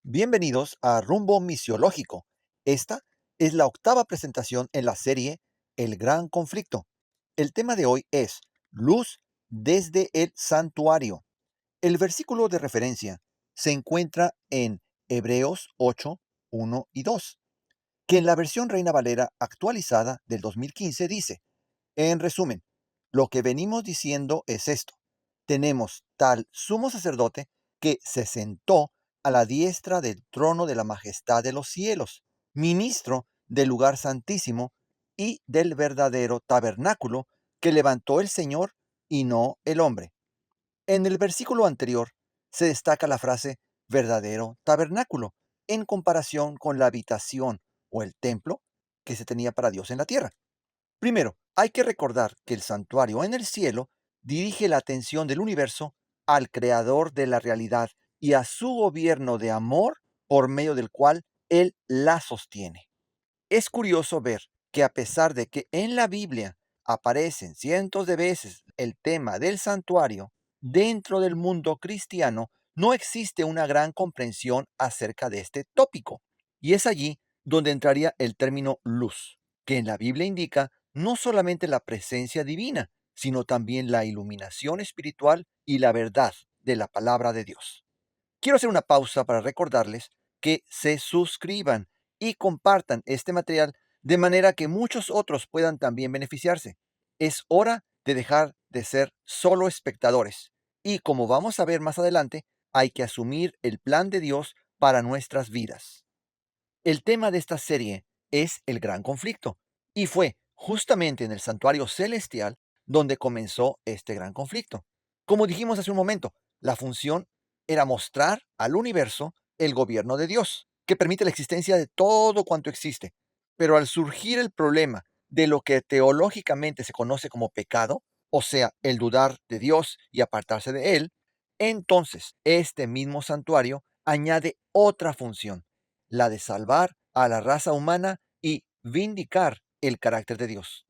Bienvenidos a Rumbo Misiológico. Esta es la octava presentación en la serie El Gran Conflicto. El tema de hoy es Luz desde el Santuario. El versículo de referencia se encuentra en Hebreos 8, 1 y 2, que en la versión Reina Valera actualizada del 2015 dice, en resumen, lo que venimos diciendo es esto. Tenemos tal sumo sacerdote que se sentó a la diestra del trono de la majestad de los cielos, ministro del lugar santísimo y del verdadero tabernáculo que levantó el Señor y no el hombre. En el versículo anterior se destaca la frase verdadero tabernáculo en comparación con la habitación o el templo que se tenía para Dios en la tierra. Primero, hay que recordar que el santuario en el cielo dirige la atención del universo al creador de la realidad y a su gobierno de amor por medio del cual él la sostiene. Es curioso ver que a pesar de que en la Biblia aparecen cientos de veces el tema del santuario, dentro del mundo cristiano no existe una gran comprensión acerca de este tópico. Y es allí donde entraría el término luz, que en la Biblia indica no solamente la presencia divina, sino también la iluminación espiritual y la verdad de la palabra de Dios. Quiero hacer una pausa para recordarles que se suscriban y compartan este material de manera que muchos otros puedan también beneficiarse. Es hora de dejar de ser solo espectadores y, como vamos a ver más adelante, hay que asumir el plan de Dios para nuestras vidas. El tema de esta serie es el gran conflicto y fue justamente en el santuario celestial donde comenzó este gran conflicto. Como dijimos hace un momento, la función era mostrar al universo el gobierno de Dios, que permite la existencia de todo cuanto existe. Pero al surgir el problema de lo que teológicamente se conoce como pecado, o sea, el dudar de Dios y apartarse de Él, entonces este mismo santuario añade otra función, la de salvar a la raza humana y vindicar el carácter de Dios.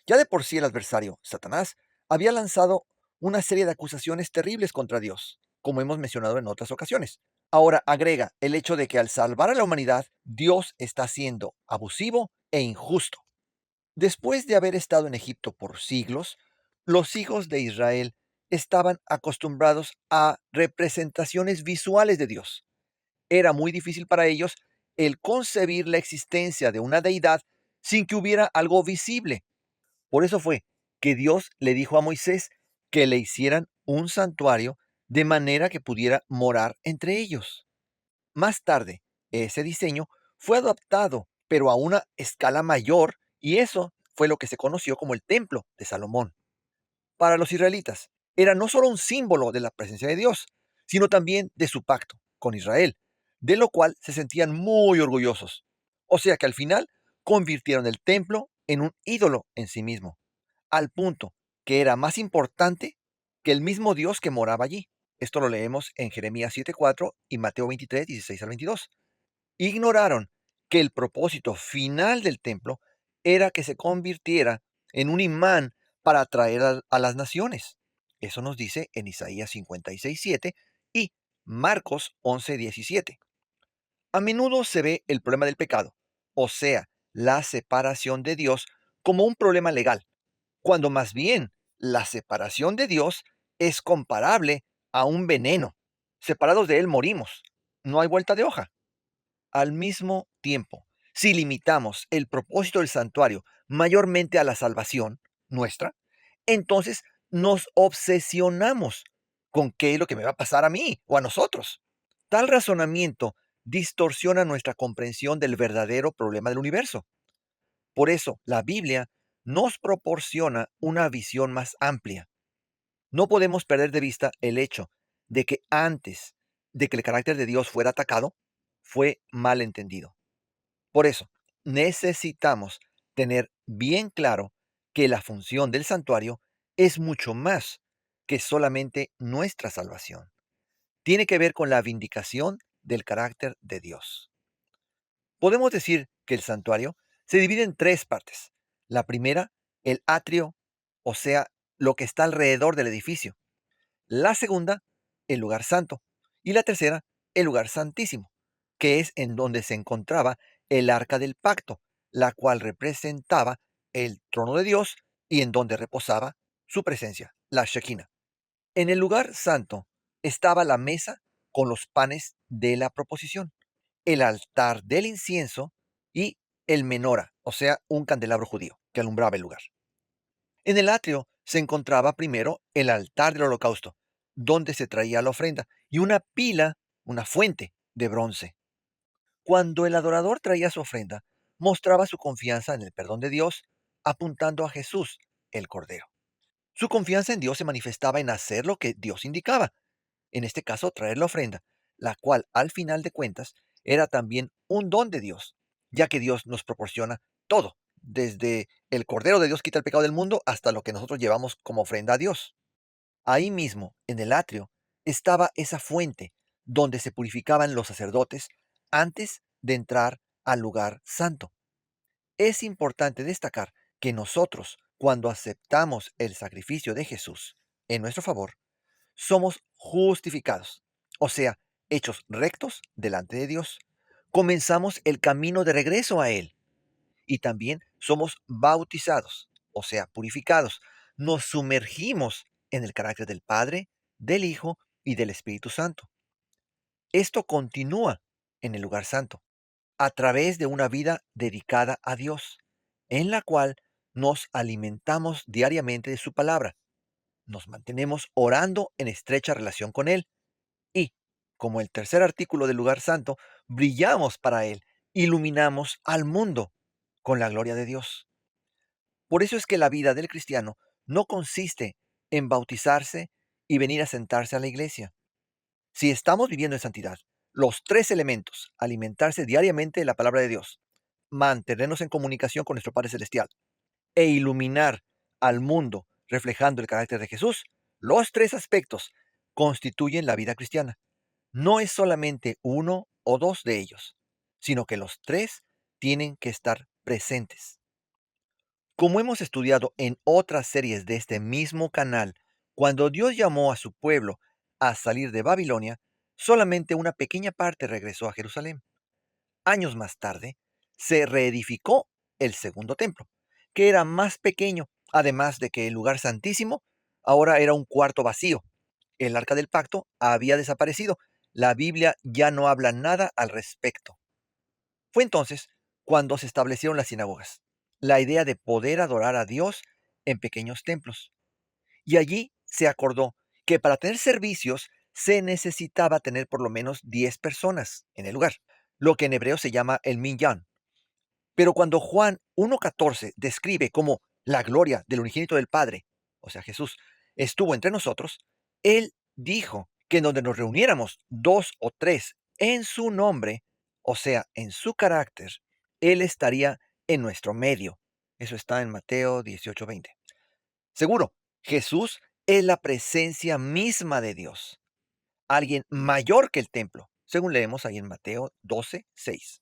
Ya de por sí el adversario, Satanás, había lanzado una serie de acusaciones terribles contra Dios, como hemos mencionado en otras ocasiones. Ahora agrega el hecho de que al salvar a la humanidad, Dios está siendo abusivo e injusto. Después de haber estado en Egipto por siglos, los hijos de Israel estaban acostumbrados a representaciones visuales de Dios. Era muy difícil para ellos el concebir la existencia de una deidad sin que hubiera algo visible. Por eso fue que Dios le dijo a Moisés que le hicieran un santuario de manera que pudiera morar entre ellos. Más tarde, ese diseño fue adaptado, pero a una escala mayor, y eso fue lo que se conoció como el Templo de Salomón. Para los israelitas, era no solo un símbolo de la presencia de Dios, sino también de su pacto con Israel, de lo cual se sentían muy orgullosos. O sea que al final convirtieron el templo en un ídolo en sí mismo, al punto que era más importante que el mismo Dios que moraba allí. Esto lo leemos en Jeremías 7:4 y Mateo 23, 16 al 22. Ignoraron que el propósito final del templo era que se convirtiera en un imán para atraer a las naciones. Eso nos dice en Isaías 56:7 y Marcos 11:17. A menudo se ve el problema del pecado, o sea, la separación de Dios, como un problema legal, cuando más bien la separación de Dios es comparable a un veneno. Separados de Él morimos. No hay vuelta de hoja. Al mismo tiempo, si limitamos el propósito del santuario mayormente a la salvación nuestra, entonces nos obsesionamos con qué es lo que me va a pasar a mí o a nosotros. Tal razonamiento distorsiona nuestra comprensión del verdadero problema del universo. Por eso, la Biblia nos proporciona una visión más amplia. No podemos perder de vista el hecho de que antes de que el carácter de Dios fuera atacado, fue mal entendido. Por eso, necesitamos tener bien claro que la función del santuario es mucho más que solamente nuestra salvación. Tiene que ver con la vindicación del carácter de Dios. Podemos decir que el santuario se divide en tres partes. La primera, el atrio, o sea, lo que está alrededor del edificio. La segunda, el lugar santo. Y la tercera, el lugar santísimo. que es en donde se encontraba el arca del pacto, la cual representaba el trono de Dios y en donde reposaba su presencia, la Shekinah. En el lugar santo estaba la mesa con los panes de la proposición, el altar del incienso y el menora, o sea, un candelabro judío que alumbraba el lugar. En el atrio se encontraba primero el altar del holocausto, donde se traía la ofrenda, y una pila, una fuente de bronce. Cuando el adorador traía su ofrenda, mostraba su confianza en el perdón de Dios, apuntando a Jesús, el Cordero. Su confianza en Dios se manifestaba en hacer lo que Dios indicaba, en este caso traer la ofrenda, la cual al final de cuentas era también un don de Dios, ya que Dios nos proporciona todo, desde el Cordero de Dios quita el pecado del mundo hasta lo que nosotros llevamos como ofrenda a Dios. Ahí mismo, en el atrio, estaba esa fuente donde se purificaban los sacerdotes antes de entrar al lugar santo. Es importante destacar que nosotros, cuando aceptamos el sacrificio de Jesús en nuestro favor, somos justificados, o sea, hechos rectos delante de Dios. Comenzamos el camino de regreso a Él y también somos bautizados, o sea, purificados. Nos sumergimos en el carácter del Padre, del Hijo y del Espíritu Santo. Esto continúa en el lugar santo, a través de una vida dedicada a Dios, en la cual nos alimentamos diariamente de su palabra. Nos mantenemos orando en estrecha relación con Él y, como el tercer artículo del lugar santo, brillamos para Él, iluminamos al mundo con la gloria de Dios. Por eso es que la vida del cristiano no consiste en bautizarse y venir a sentarse a la iglesia. Si estamos viviendo en santidad, los tres elementos, alimentarse diariamente de la palabra de Dios, mantenernos en comunicación con nuestro Padre Celestial e iluminar al mundo reflejando el carácter de Jesús, los tres aspectos constituyen la vida cristiana. No es solamente uno o dos de ellos, sino que los tres tienen que estar presentes. Como hemos estudiado en otras series de este mismo canal, cuando Dios llamó a su pueblo a salir de Babilonia, solamente una pequeña parte regresó a Jerusalén. Años más tarde, se reedificó el segundo templo, que era más pequeño, además de que el lugar santísimo ahora era un cuarto vacío. El arca del pacto había desaparecido. La Biblia ya no habla nada al respecto. Fue entonces cuando se establecieron las sinagogas, la idea de poder adorar a Dios en pequeños templos. Y allí se acordó que para tener servicios se necesitaba tener por lo menos 10 personas en el lugar, lo que en hebreo se llama el minyan. Pero cuando Juan 1.14 describe cómo la gloria del unigénito del Padre, o sea Jesús, estuvo entre nosotros, él dijo que en donde nos reuniéramos dos o tres en su nombre, o sea, en su carácter, él estaría en nuestro medio. Eso está en Mateo 18:20. Seguro, Jesús es la presencia misma de Dios, alguien mayor que el templo, según leemos ahí en Mateo 12:6.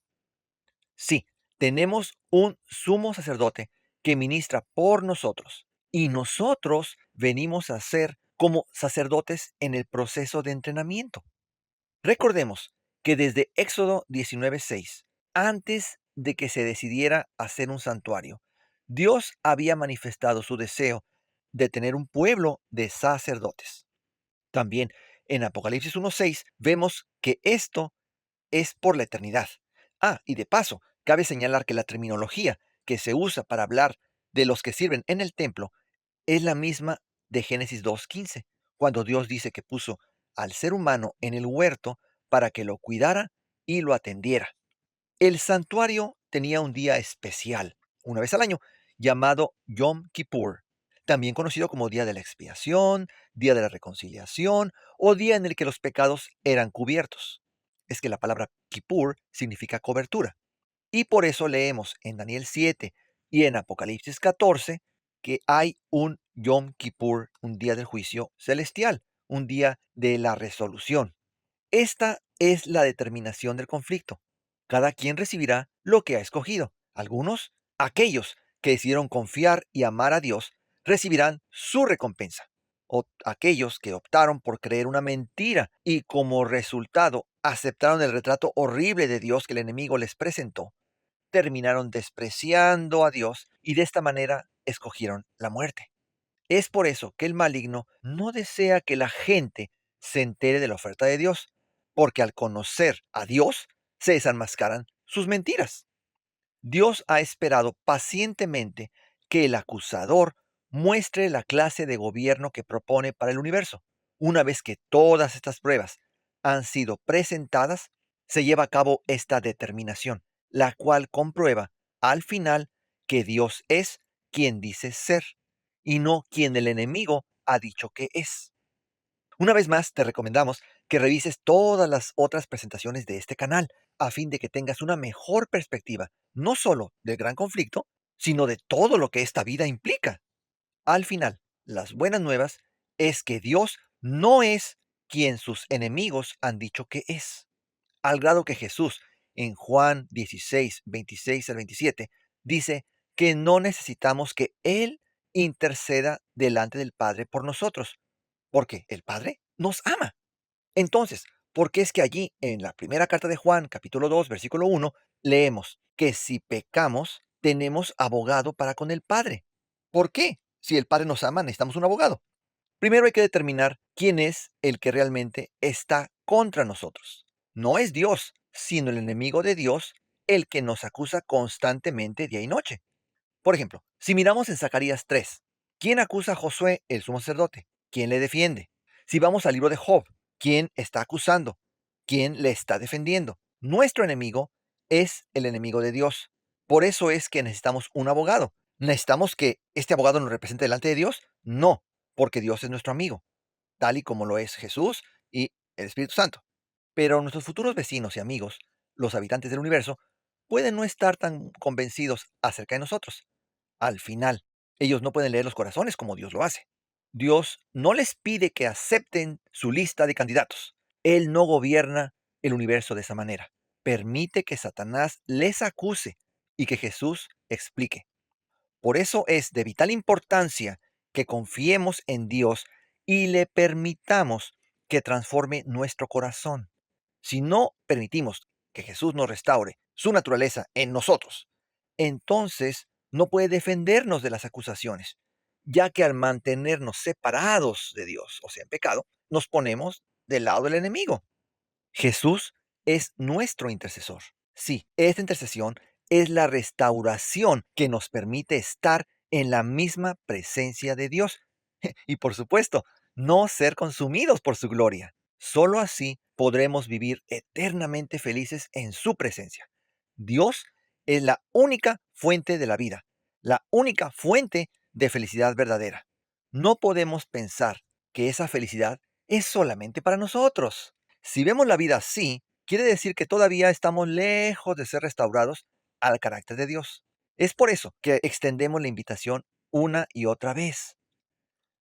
Sí, tenemos un sumo sacerdote que ministra por nosotros y nosotros venimos a ser como sacerdotes en el proceso de entrenamiento. Recordemos que desde Éxodo 19:6, antes de que se decidiera hacer un santuario, Dios había manifestado su deseo de tener un pueblo de sacerdotes. También en Apocalipsis 1:6 vemos que esto es por la eternidad. Y de paso, cabe señalar que la terminología que se usa para hablar de los que sirven en el templo es la misma de Génesis 2:15, cuando Dios dice que puso al ser humano en el huerto para que lo cuidara y lo atendiera. El santuario tenía un día especial, una vez al año, llamado Yom Kippur, también conocido como Día de la Expiación, Día de la Reconciliación o día en el que los pecados eran cubiertos. Es que la palabra Kippur significa cobertura. Y por eso leemos en Daniel 7 y en Apocalipsis 14 que hay un Yom Kippur, un día del juicio celestial, un día de la resolución. Esta es la determinación del conflicto. Cada quien recibirá lo que ha escogido. Algunos, aquellos que decidieron confiar y amar a Dios, recibirán su recompensa. O aquellos que optaron por creer una mentira y como resultado aceptaron el retrato horrible de Dios que el enemigo les presentó, terminaron despreciando a Dios y de esta manera escogieron la muerte. Es por eso que el maligno no desea que la gente se entere de la oferta de Dios, porque al conocer a Dios se desenmascaran sus mentiras. Dios ha esperado pacientemente que el acusador muestre la clase de gobierno que propone para el universo. Una vez que todas estas pruebas han sido presentadas, se lleva a cabo esta determinación, la cual comprueba al final que Dios es quien dice ser y no quien el enemigo ha dicho que es. Una vez más, te recomendamos que revises todas las otras presentaciones de este canal a fin de que tengas una mejor perspectiva, no solo del gran conflicto, sino de todo lo que esta vida implica. Al final, las buenas nuevas es que Dios no es quien sus enemigos han dicho que es, al grado que Jesús en Juan 16, 26 al 27 dice que no necesitamos que Él interceda delante del Padre por nosotros, porque el Padre nos ama. Entonces, ¿por qué es que allí en la primera carta de Juan, capítulo 2, versículo 1, leemos que si pecamos, tenemos abogado para con el Padre? ¿Por qué? Si el Padre nos ama, necesitamos un abogado. Primero hay que determinar quién es el que realmente está contra nosotros. No es Dios, sino el enemigo de Dios, el que nos acusa constantemente día y noche. Por ejemplo, si miramos en Zacarías 3, ¿quién acusa a Josué, el sumo sacerdote? ¿Quién le defiende? Si vamos al libro de Job, ¿quién está acusando? ¿Quién le está defendiendo? Nuestro enemigo es el enemigo de Dios. Por eso es que necesitamos un abogado. ¿Necesitamos que este abogado nos represente delante de Dios? No, porque Dios es nuestro amigo, tal y como lo es Jesús y el Espíritu Santo. Pero nuestros futuros vecinos y amigos, los habitantes del universo, pueden no estar tan convencidos acerca de nosotros. Al final, ellos no pueden leer los corazones como Dios lo hace. Dios no les pide que acepten su lista de candidatos. Él no gobierna el universo de esa manera. Permite que Satanás les acuse y que Jesús explique. Por eso es de vital importancia que confiemos en Dios y le permitamos que transforme nuestro corazón. Si no permitimos que Jesús nos restaure su naturaleza en nosotros, entonces no puede defendernos de las acusaciones, ya que al mantenernos separados de Dios, o sea, en pecado, nos ponemos del lado del enemigo. Jesús es nuestro intercesor. Sí, esta intercesión es la restauración que nos permite estar en la misma presencia de Dios y, por supuesto, no ser consumidos por su gloria. Solo así podremos vivir eternamente felices en su presencia. Dios es la única fuente de la vida, la única fuente de felicidad verdadera. No podemos pensar que esa felicidad es solamente para nosotros. Si vemos la vida así, quiere decir que todavía estamos lejos de ser restaurados al carácter de Dios. Es por eso que extendemos la invitación una y otra vez.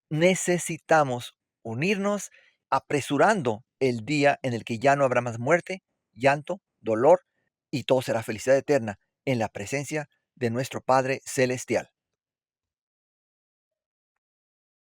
Necesitamos unirnos apresurando el día en el que ya no habrá más muerte, llanto, dolor y todo será felicidad eterna en la presencia de nuestro Padre Celestial.